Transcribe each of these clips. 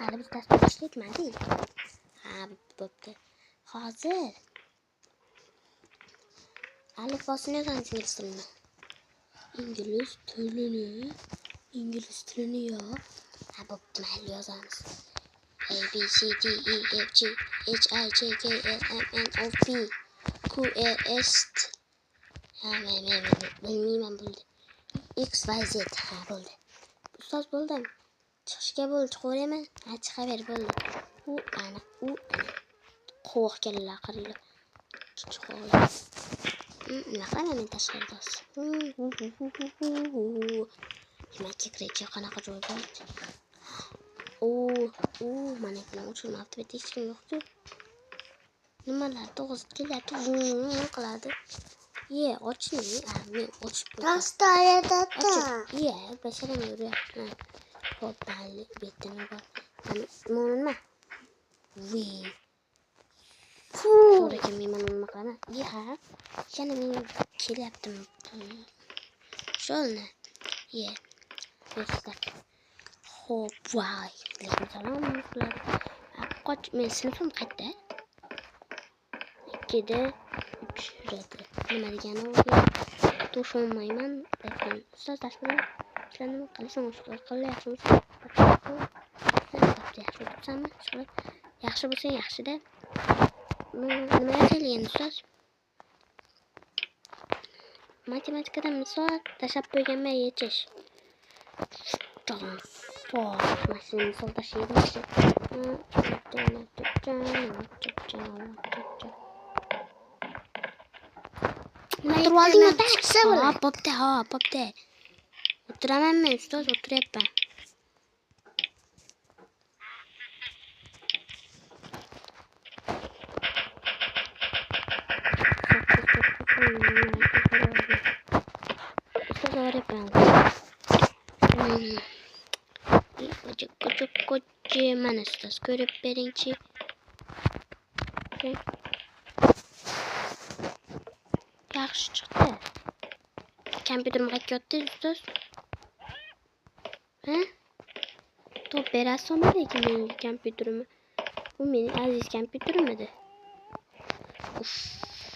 hali biz dars boshlayapmiz. Ha, bo'pti. Hozir alifbosini yozamiz ingliz tilini. İngiliz tilini ya. Ha, bo'pti, mayli yozamiz. A, B, C, D, E, F, G, H, I, J, K, L, M, N, O, P, Q, R, S, T. Ha, bilmayman bo'ldi. X, Y, Z. Ha, bo'ldi. Ustoz bo'ldim. Chiqishga bo'ldi, chiqaveraymi? Ha, chiqaver bo'ldi. U ana. Qo'q kellar qillar. Chiqaver. Nima qilaman men tashqarida? Nima kerak qanaqa joy bo'ldi? Mana buni uchun avtomat hech kim yo'qku. Nimalar to'g'ri kelyapti, qiladi. Ochni. Men ochib qo'ydim. Tastarada. Basharam yuryapti. Xo'p, mayli, betini bor. Nima? So'raga men nima qilaman? Yana men kelyaptimi? Sholni. Yo'qlar. Xo'p, voy. Lekin salom qiladi. Qoch, men sinfim qayerda? 2da 3 radi. Nima degani u? Tushunmayman. Lekin ustoz dars bilan ishlarni qilasan, ustoz qilib yaxshimisiz? Yaxshi bo'lsa yaxshi-da. Nima qilgan ustoz? Matematikadan misol tashab qo'yganman yechish. Mashin misol tashlaydi. Bo'pti. O'tiramanmi ustoz? O'tiryapman. Mana ustoz ko'rib beringchi. Yaxshi chiqdi. Kompyuterim qayerga o'tdi ustoz? To'p berasizmi lekin mening kompyuterimni? Bu mening aziz kompyuterim edi.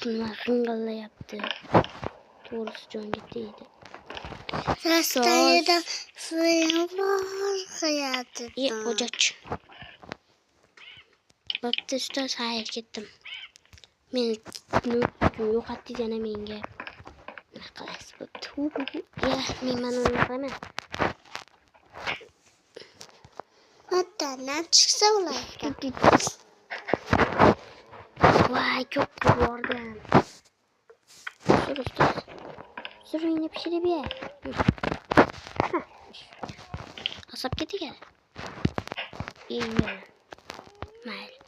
Nima g'ing'illayapti. To'g'risi jonga tegdi. Tastarada film qo'yadi. Xo'jach. Bo'pti ustoz, xayr ketdim. Men yo'qotdingiz yana menga. Nima qilasiz? Bo'pti. Men mana nima qilaman? Otadan chiqsa ularga. Voy, ko'p bordim. Sürüyünü pişirip ye. Asap getir. İyi. Mayli.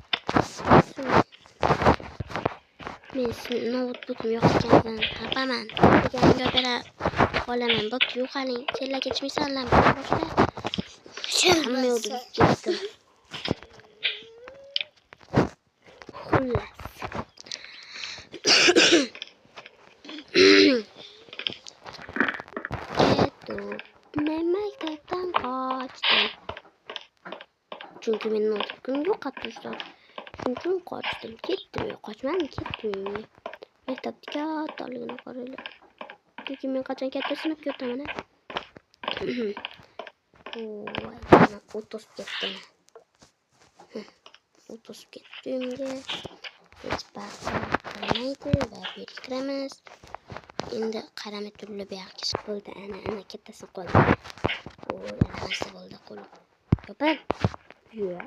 Men notebook'um yo'q ekandan topaman. Deganiga ko'ra olaman. Bo'pti, yo'qaling. Senlar ketishmaysanlar. Boshla. Hamma yo'lda ketdim. Xullas. Men maktabdan qochdim. Chunki men notebook'imni yo'qotdim ustoz. Shunchun qochdim. Ketdim. Qochmadim, ketdim. Maktabda kattaligini qaranglar. Chunki men qachon katta sinfga o'taman. Voy, o'tib ketdim. O'tib ketdimga. Hech qaramaydi va berkiramiz. Endi qaramay turli bu yoqqa chiqib bo'ldi. Ana kattasini qo'ydim. Nimasi bo'ldi qo'lim. Yopar. Yo'q.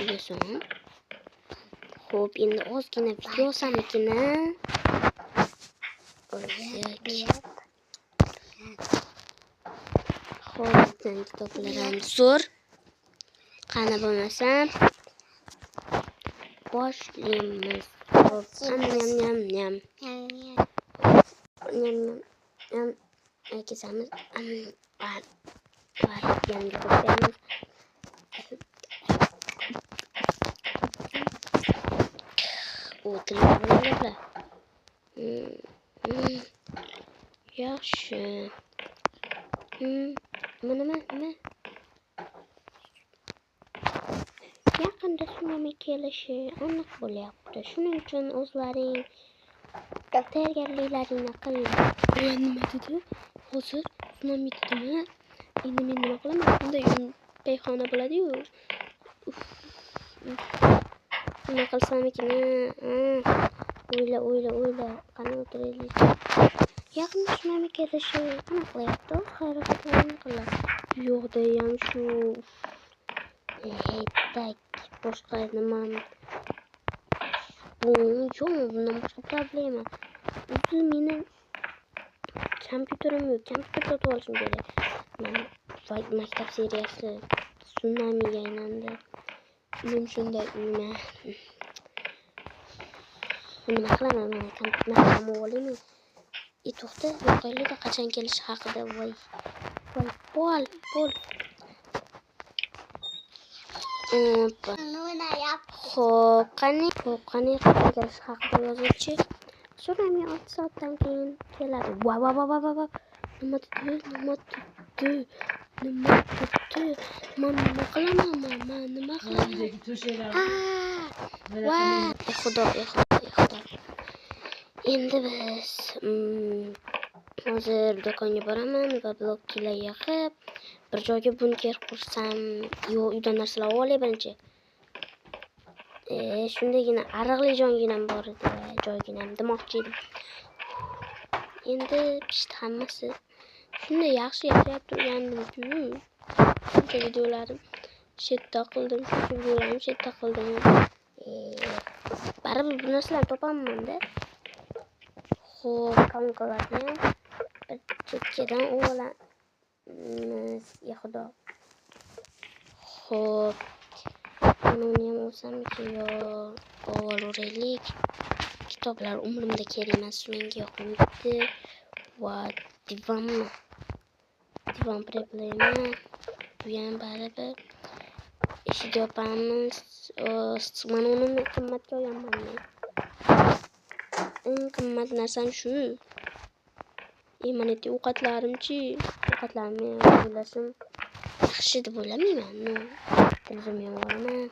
Yo'qson. Xo'p, endi ozgina video olsamikina. Xo'p, kitoblarim zo'r. Qani bo'lmasam boshlaymiz. Nyam. Kesamiz. Yangi ko'ramiz. O'tirib. Yaxshi. Nima? yaqinda sunami kelishi aniq bo'lyapti. Shuning uchun o'zlaring tayyorgarliklaringni qil. Voy nima dedi? Hozir sunami dedimi? Endi men nima qilaman? Bunday payxona bo'ladi-yu. Nima qilsam ekan? O'yla. Qani o'tiraylik. Yaqinda sunami kelishi aniq bo'lyapti. Harakatlarni qilib. Yo'qda ham shu. Tak boshqa nima? Bundan boshqa problema. O'zi meni kompyuterim yo'q. Kompyuter sotib olishim kerak. Maktab seriyasi sunamiga aylandi. Uyim shunday uyma. Nima qilaman? Kompyuterni olaymi? To'xta, yo'qlaylik qachon kelishi haqida. Voy. Pol. Xo'p, qani kelishi haqida yozuvchi. Sunami 6 soatdan keyin keladi. Va. Nima dedi? Men nima qilaman? Va, xudo. Endi biz hozir do'konga boraman va blokchilar yig'ib bir joyga bunker qursam, uydan narsalar olay birinchi. Shundagina ariqli jonginam bor edi, joyginam demoqchi edim. Endi pishdi hammasi. Shunday yaxshi yashab turgandim-ku. Shuncha videolarim shetda qildim. Baribir bu narsalarni topaman-da. Xo'p, konkalarni bir chekkadan olamiz. Xudo. Xo'p. Buni ham olsamki yo olaraylik. Kitoblar umrimda kerak emas, menga yoqmaydi. Va divan problema. Bu ham baribir. Eshik yopamiz. Mana uni qimmatga olaman men. Eng qimmat narsam shu. Mana ovqatlarimchi. Ovqatlarimni o'ylashim yaxshi deb o'ylamayman. Televizorni ham olaman.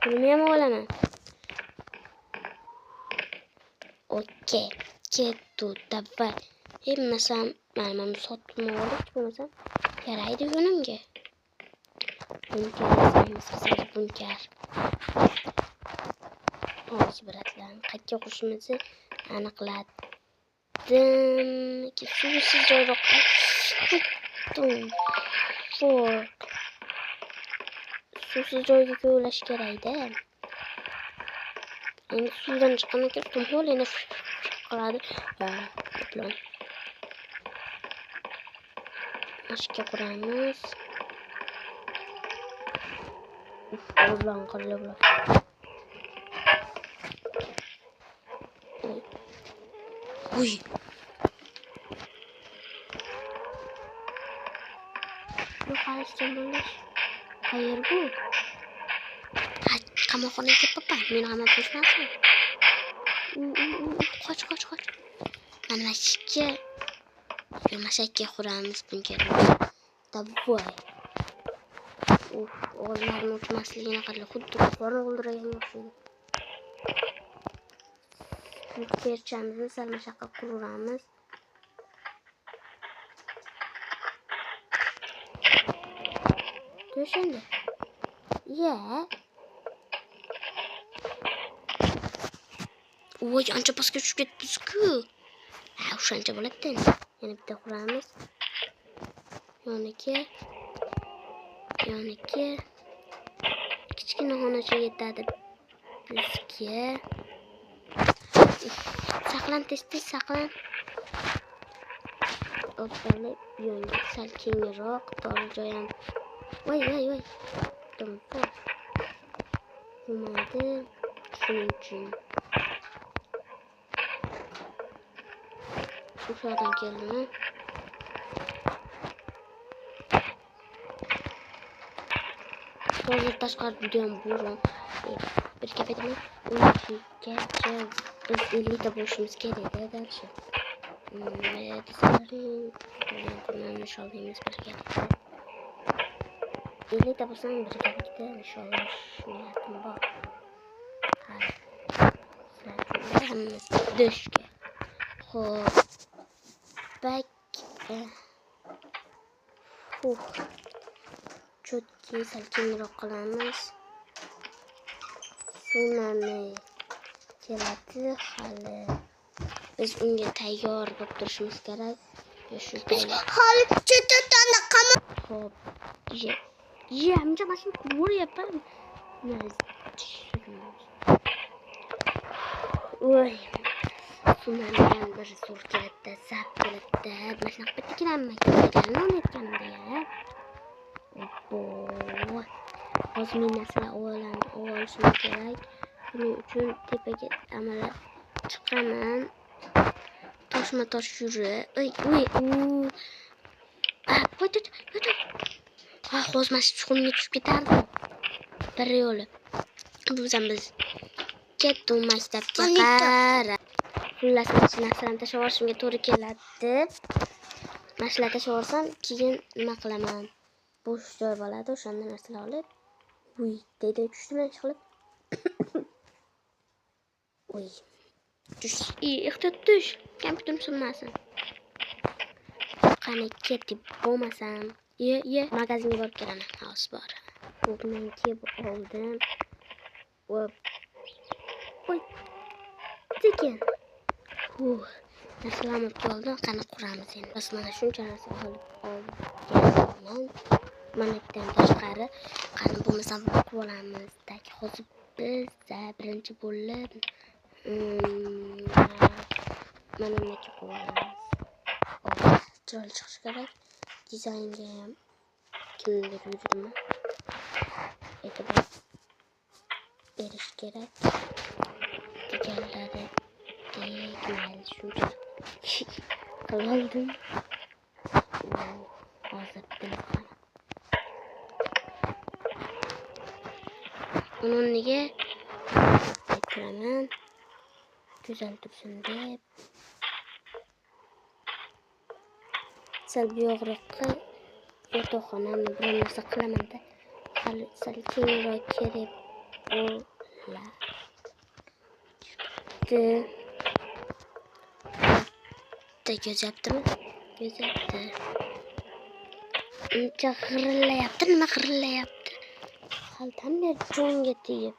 Pulni ham olaman. Okey. Ketdi, davay. Hammasam mana sotib olib bo'lmasa yaraydi yonimga. Bunker. Hozir biratlarni qayerga qo'shimizni aniqladim. Suvsiz joyroq. Suvsiz joyga ko'lash kerak-da. Endi suvdan chiqqandan keyin tumhol yana qiladi. Plan. Mashka quramiz. O'zlan qilib. Uy. Bu qarashdan bo'lish. Qayer bu? Qamoqxonaga papa, meni ham qo'shmasin. Qoch. Mana mashakka quramiz bunkerni. Davvoy. O'g'illarni o'tmasligini qilib xuddi qora o'ldirgan o'xshaydi. Bunkerchamizni salmashaqqa quramiz. To'shindi. Voy, ancha pastga tushib ketibsiz-ku. O'shancha bo'ladi. Yana bitta quramiz. Yoniga. Kichkina xonacha yetadi bizga. Saqlan, tez saqlan. O'tgani yonga sal kengroq tor joy ham. Voy. Dumpa. Bo'lmadi. Shuning uchun. O'shadan keldim. Hozir tashqarida juda ham bo'ron. Bir gap aytaman, 12gacha biz 50 ta bo'lishimiz kerak-da, dalshi. Desalarning sholaymiz birga. ellikta bo'lsam birgalikda inshaalloh niyatim bor. Hammamiz dushga. Xo'p. Bak. Chotki salkingroq qilamiz. Sunami keladi hali. Biz unga tayyor bo'lib turishimiz kerak. Hali cho'totani qama. Xo'p. Amca başını koruyapam. Oy. Sunamidan bir so'r keladi, zap keladi. Mashina qilib tikranma keraklarni o'rnatganimda ya. Obbo. Hozir men narsalar olishim kerak. Buning uchun tepaga amalab chiqaman. Toshma tosh yuri. Oy. Qo'yt. Hozir mana shu chuqurga tushib ketardim. Bir yo'li. Biz ketdim maktabga qara. Xullas narsalarni tashlab yuborishimga to'g'ri keladi. Mashina tashlab yuborsam, keyin nima qilaman? Bo'sh joy bo'ladi, o'shanda narsalar olib, deydi tushdim qilib. Ehtiyot tush. Kompyuterim sinmasin. Qani ketib bo'lmasam, magazinga borib kelaman. Hozir bor. Bundan kelib oldim. Tekin. Narsalarni oldim. Qani quramiz endi. Biz mana shuncha narsa olib olganman. Manatdan tashqari qani bo'lmasam qilib olamiz. Hozir biz birinchi bo'lib mana nima qilib olamiz. Chiroyli chiqish kerak. Dizaynga ham kimdir yurdimi? E'tibor berish kerak. Deganlari mayli shuncha qiloldim. Hozir bilaman. Unga aytiraman. Go'zal tursin deb. Sal buyoqroqqa yotoqxonani bir narsa qilaman-da. Hali sal kengroq kerak bo'ladi. Ko'zyaptimi? Ko'zyapti. Uncha g'irillayapti. Nima g'irillayapti? Xaltamga jonga tegib.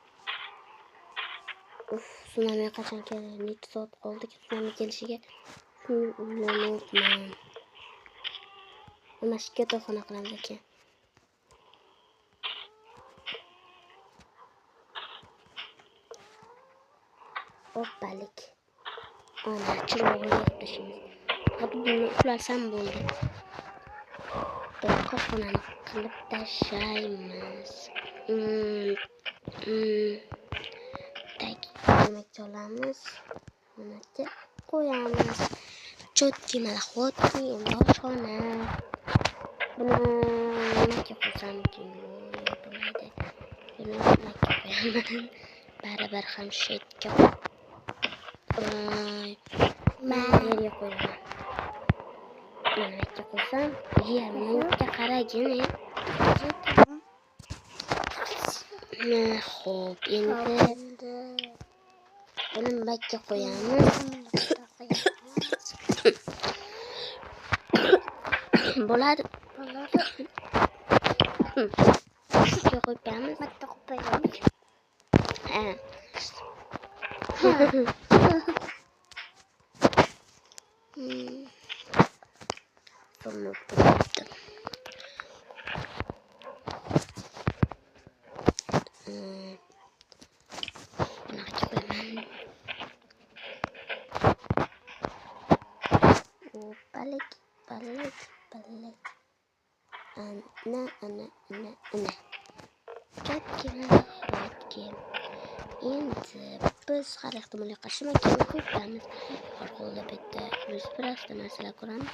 Sunami qachon keladi? 2 soat qoldi sunami kelishiga. O'ylamoqman. Mana shu yotoqxona qilamiz ekan. Hoppalik. Ana chiroqni yoqishimiz. Hadi bunu uxlasam bo'ldi. Yotoqxonani qilib tashlaymiz. Demak olamiz. Mana qo'yamiz. Chotki malahotki boshxona. Buni nimaga qo'ysam bo'ladi? Buni nimaga qo'yaman? Baribir ham shetga yerga qo'yaman. Nimaga qo'ysam, yerga qaragin. Xo'p, endi buni nimaga qo'yamiz? Bo'ladi. Shunga qo'yamiz. Bitta qo'yamiz. Balik. Ana. Chotki. Endi biz har ehtimolga qarshi maktabga qo'yamiz. Orqada bitta biz birasta narsalar ko'ramiz.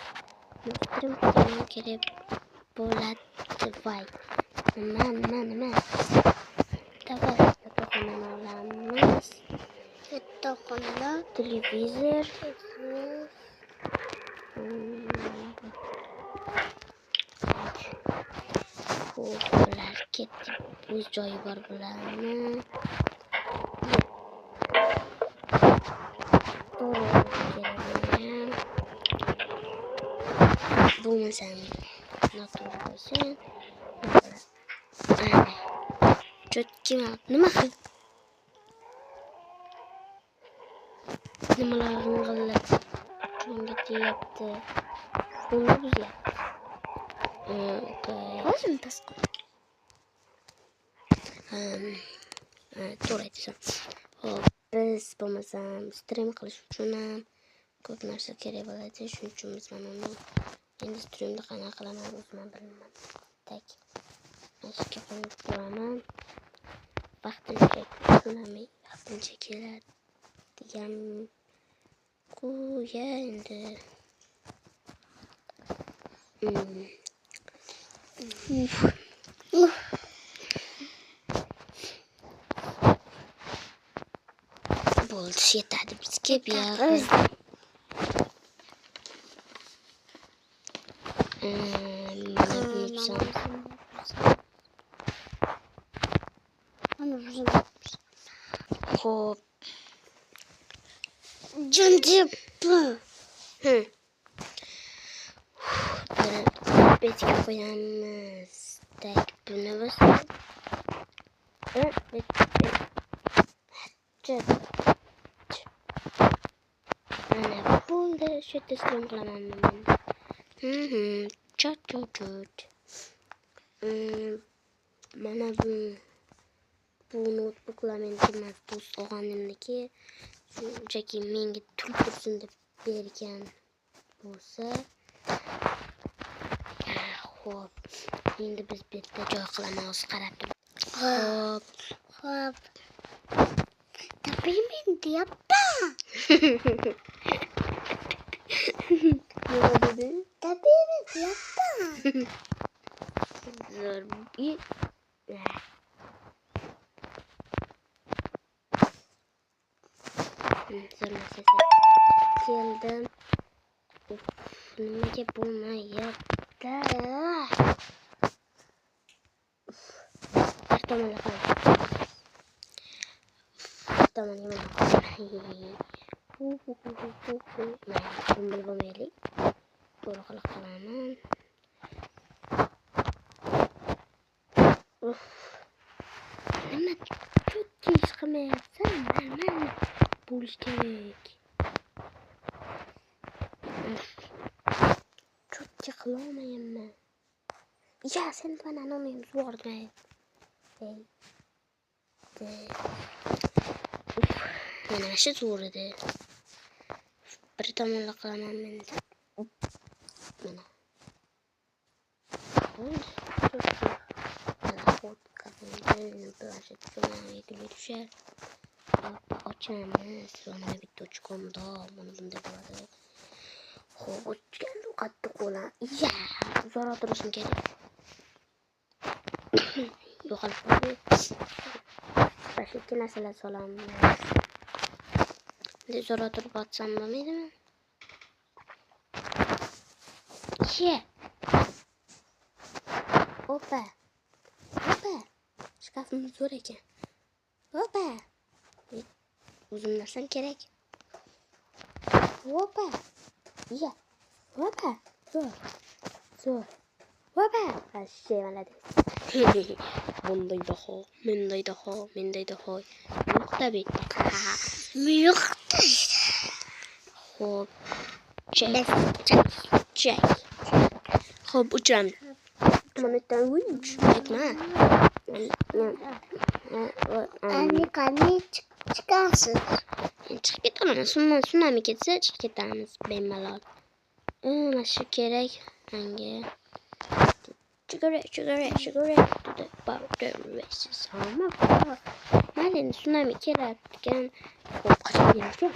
Muhtaram kerak bo'ladi. Voy. Nima? Davay yotoqxonani olamiz. Yotoqxona, televizor. Bular ketdi. O'z joyi bor bularni. Bo'lmasam noto'g'ri bo'lsin. Nima qil? Nimalarni qilib? Menga tegayapti. Buni buzyapti. O'zim tasqo. To'g'ri aytsan. Hop, biz bo'lmasam stream qilish uchun ham ko'p narsa kerak bo'ladi. Shuning uchun biz mana uni endi streamda qanaqa qilaman o'zim bilmayman. Tak. Mashqa qilib ko'raman. Vaqtincha keladigan qo'ya endi. Bo'ldi, yetadi bizga bu yoqda. Xo'p. Jimjib. Betga qo'yamiz. Tak, buni biz. Mana bo'ldi. Shu yerda stream qilaman men. Chot. Mana bu notebooklar meniki emas, do'st og'animniki. Shunchaki menga tursin deb bergan bo'lsa. Xo'p. Endi biz bu yerda joy qilamiz, qarab tur. Xo'p. Tabiiy deyapti. Nima dedi? Tabiiy deyapti. Zo'r. Keldim. Nimaga bo'lmayapti? Bir tomonga Mayli, bo'lmaylik. To'g'ri qilaman. Nima cho'tki ish qilmayapsan? Mana bo'lish kerak. Cho'tki qilolmayapman. Ya, sen bana nomim zo'rday. Mana shu zo'r edi. Bir tomonga qilaman men. Mana. Ochamiz. Mana bitta ochkomda mana bunday bo'ladi. Xo'p, ochgandu qattiq bo'lar. Ya, zo'r o'tirishim kerak. Yo'qolib qoldi. Boshqa ikki narsalar solamiz. Endi zo'r o'tirib otsam bo'lmaydimi? Ye. Opa. Shkafimiz zo'r ekan. Opa. O'zim narsam kerak. Opa. Ya. Opa. Zo'r. Opa. Ashe maladi. Bunday daho. Yo'qda bitta. Yo'qda. Xo'p. Check. Xo'p, uchamiz. Mana tanwich. Aytma. Qani chiqasiz. Chiqib ketaman. Tsunami ketsa chiqib ketamiz bemalol. Mana shu kerak menga. Cigarette to the powder races. Mana tsunami kelarkan. Qachon shu?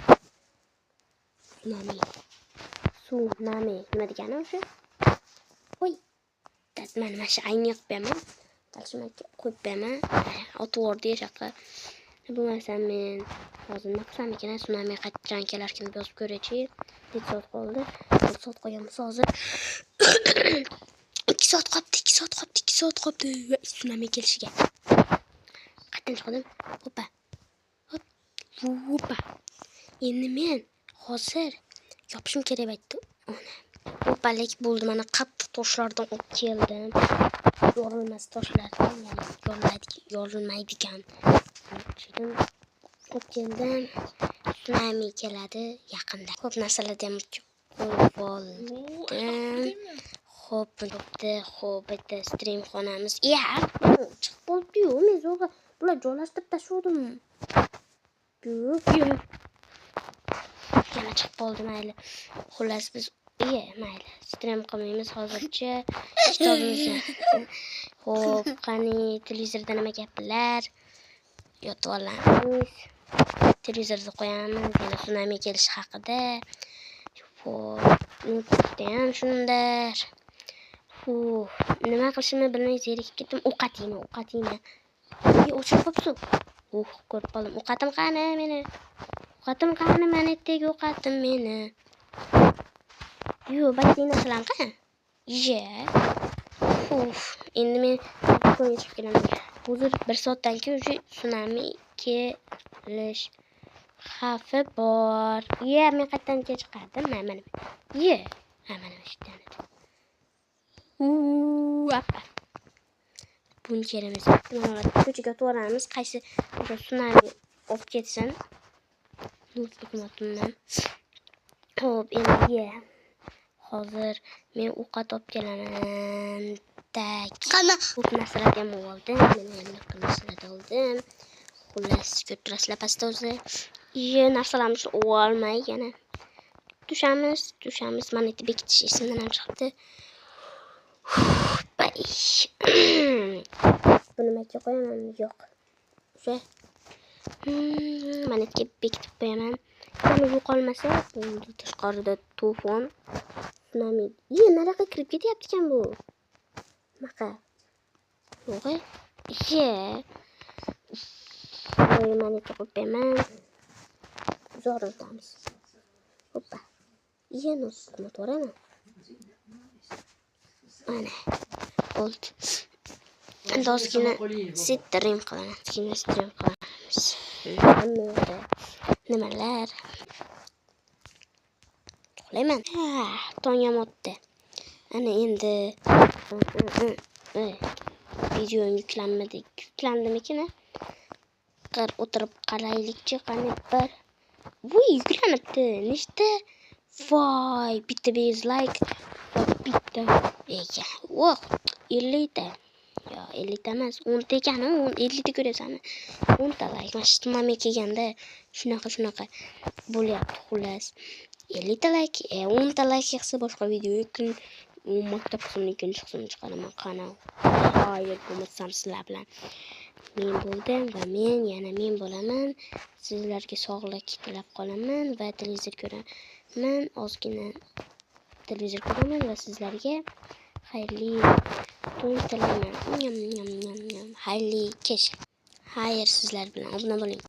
Tsunami. Nima degani o'sha? Voy. Mana shu ayni yoqib beraman. Talshimga qo'yib beraman. Otvordi shaqa. Bo'lmasa men hozir nima qilsam ekan? Tsunami qachon kelarkan yozib ko'raychi. 1 soat qoldi. 1 soat qo'yamiz hozir. 2 soat qoldi, 2 soat qoldi, 2 soat qoldi. Va tsunami kelishiga. Qayerdan chiqdim? Hoppa. Hoppa. Endi men hozir yopishim kerak aytdi. Hoppalik bo'ldi. Mana qattiq toshlardan olib keldim. Yorilmas toshlardan, ya'ni yorilmaydigan. Olib keldim. Tsunami keladi yaqinda. Ko'p narsalardan qo'yib oldim. Xo'p, bitta stream xonamiz. Chiqib qoldi-yu, men zo'rg'a bular joylashtirib tashladim. Yo'q. Yana chiqib qoldi, mayli. Xullas biz mayli. Stream qilmaymiz hozircha. Kitobimizni. Xo'p, qani televizorda nima gaplar? Yotib olamiz. Televizorda qo'yamiz. Yana tsunami kelishi haqida. Xo'p, ham shunday. Nima qilishimni bilmay zerikib ketdim. Ovqat yeyman. Ochib qopsiz. Ko'rib qoldim. Ovqatim qani meni? Manetdagi ovqatim meni. Basseyn narsalarni qani? Endi men to'yga chiqib kelaman. Hozir 1 soatdan keyin tsunami kelish xavfi bor. Men qayerdan chiqardim? Mana. Mana ishdan. Appa. Buni keramiz. Mana ko'chaga o'tib qaysi tsunami olib ketsin. Hukumatimdan. Xo'p, endi hozir men ovqat olib kelaman. Qana ko'p narsalarga oldim. oldim. Xullas, ko'tarasizlar pastda o'zi. Narsalarimizni olmay yana tushamiz. Mana bitta bekitish esimdan ham chiqdi. Buni nimaga qo'yaman? Yo'q. O'sha mana bitta bekitib qo'yaman. Yana yo'qolmasa, bo'ldi. Tashqarida to'fon, tsunami. Nariyoqqa kirib ketyapti ekan bu. Naqa? Yo'q. Mana qo'yaman. Zo'rimiz. Hoppa. Nosni to'raman. Mana. Oldu. Endi ozgina stream qilamiz. Nimalar? Qo'layman. Tong ham o'tdi. Ana endi video yuklanmadi. Yuklandimikin? O'tirib qaraylikchi, qani bir. Bu yuklanibdi. Nechta? Voy, bitta bez like. Bitta. 50 ta. Yo, 50 ta emas, 10 ta ekan, 50 ta ko'rasanmi? 10 ta like. Mana shu tsunami kelganda shunaqa bo'lyapti, xullas. 50 ta like, 10 ta like yig'sa boshqa video maktab qismini ikkinchi qismini chiqaraman. Qani. Hayır, bo'lmasam sizlar bilan men bo'ldim va men bo'laman. Sizlarga sog'lik tilab qolaman va televizor ko'raman. Ozgina televizor ko'raman va sizlarga xayrli tong tilayman. Xayrli kech. Xayr, sizlar bilan obuna bo'ling.